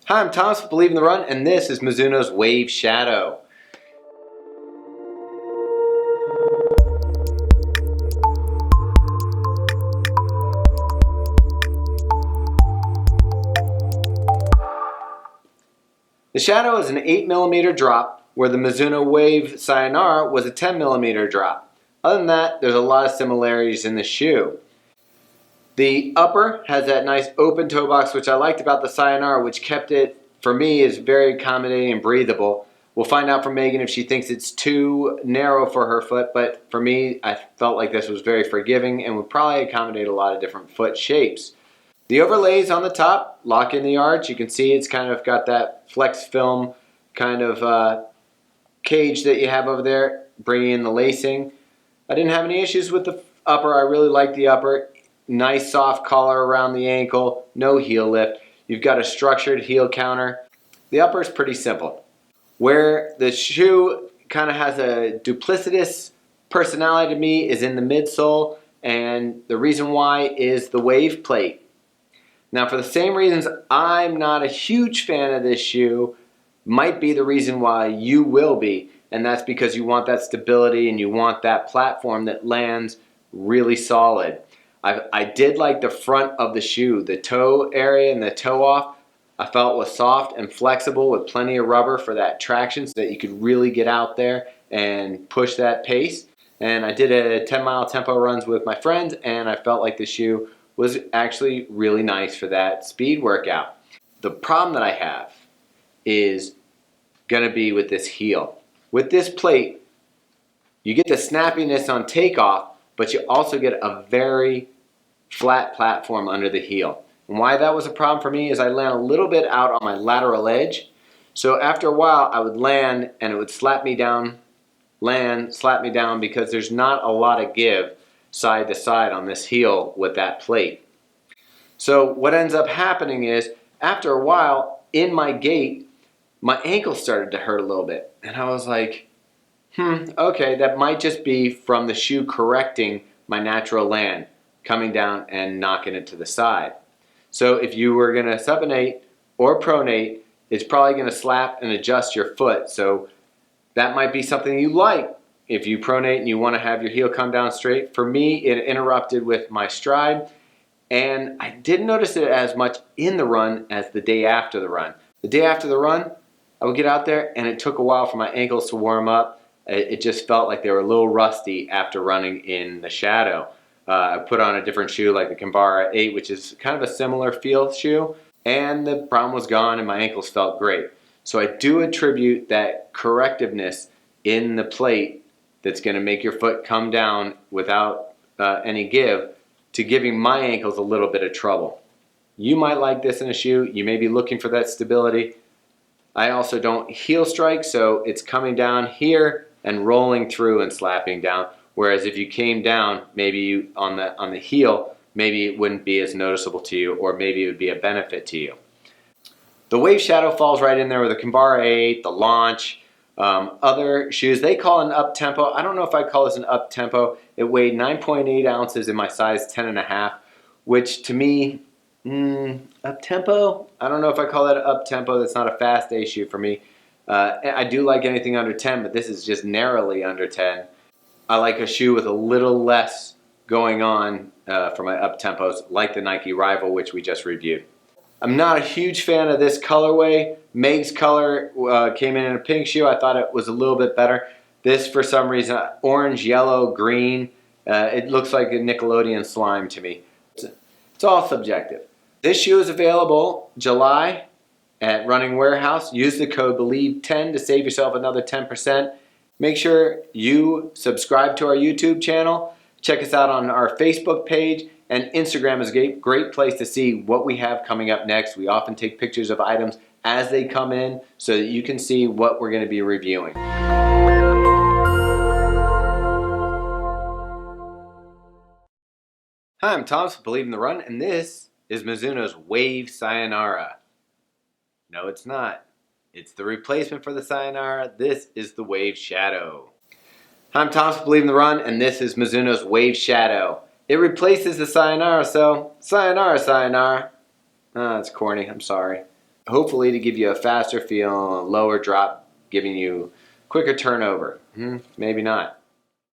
Hi, I'm Thomas with Believe in the Run, and this is Mizuno's Wave Shadow. The Shadow is an 8mm drop, where the Mizuno Wave Sayonara was a 10mm drop. Other than that, there's a lot of similarities in the shoe. The upper has that nice open toe box, which I liked about the Sayonara, which kept it, for me, is very accommodating and breathable. We'll find out from Megan if she thinks it's too narrow for her foot, but for me, I felt like this was very forgiving and would probably accommodate a lot of different foot shapes. The overlays on the top lock in the arch. You can see it's kind of got that flex film kind of cage that you have over there, bringing in the lacing. I didn't have any issues with the upper. I really like the upper. Nice soft collar around the ankle, no heel lift. You've got a structured heel counter. The upper is pretty simple. Where the shoe kind of has a duplicitous personality to me is in the midsole, and the reason why is the wave plate. Now, for the same reasons I'm not a huge fan of this shoe, might be the reason why you will be, and that's because you want that stability and you want that platform that lands really solid. I did like the front of the shoe. The toe area and the toe off I felt was soft and flexible with plenty of rubber for that traction so that you could really get out there and push that pace. And I did a 10-mile tempo runs with my friends, and I felt like the shoe was actually really nice for that speed workout. The problem that I have is going to be with this heel. With this plate, you get the snappiness on takeoff, but you also get a very flat platform under the heel. And why that was a problem for me is I land a little bit out on my lateral edge. So after a while I would land and it would slap me down, land, slap me down, because there's not a lot of give side to side on this heel with that plate. So what ends up happening is after a while in my gait, my ankle started to hurt a little bit. And I was like, okay, that might just be from the shoe correcting my natural land, coming down and knocking it to the side. So if you were going to supinate or pronate, it's probably going to slap and adjust your foot. So that might be something you like if you pronate and you want to have your heel come down straight. For me, it interrupted with my stride, and I didn't notice it as much in the run as the day after the run. The day after the run, I would get out there and it took a while for my ankles to warm up. It just felt like they were a little rusty after running in the Shadow. I put on a different shoe like the Kinvara 8, which is kind of a similar feel shoe, and the problem was gone and my ankles felt great. So I do attribute that correctiveness in the plate that's going to make your foot come down without any give to giving my ankles a little bit of trouble. You might like this in a shoe. You may be looking for that stability. I also don't heel strike, so it's coming down here and rolling through and slapping down. Whereas if you came down, maybe you, on the heel, maybe it wouldn't be as noticeable to you, or maybe it would be a benefit to you. The Wave Shadow falls right in there with the Kinvara 8, the Launch, other shoes. They call it an up-tempo. I don't know if I call this an up-tempo. It weighed 9.8 ounces in my size 10.5, which to me, up-tempo? I don't know if I call that an up-tempo. That's not a fast A shoe for me. I do like anything under 10, but this is just narrowly under 10. I like a shoe with a little less going on for my up-tempos, like the Nike Rival, which we just reviewed. I'm not a huge fan of this colorway. Meg's color came in a pink shoe. I thought it was a little bit better. This, for some reason, orange, yellow, green, it looks like a Nickelodeon slime to me. It's all subjective. This shoe is available July at Running Warehouse. Use the code BELIEVE10 to save yourself another 10%. Make sure you subscribe to our YouTube channel. Check us out on our Facebook page, and Instagram is a great place to see what we have coming up next. We often take pictures of items as they come in so that you can see what we're going to be reviewing. Hi, I'm Thomas with Believe in the Run, and this is Mizuno's Wave Sayonara. No, it's not. It's the replacement for the Sayonara. This is the Wave Shadow. Hi, I'm Thomas with Believe in the Run, and this is Mizuno's Wave Shadow. It replaces the Sayonara, so sayonara, sayonara. Ah, it's corny, I'm sorry. hopefully to give you a faster feel, a lower drop, giving you quicker turnover. Maybe not.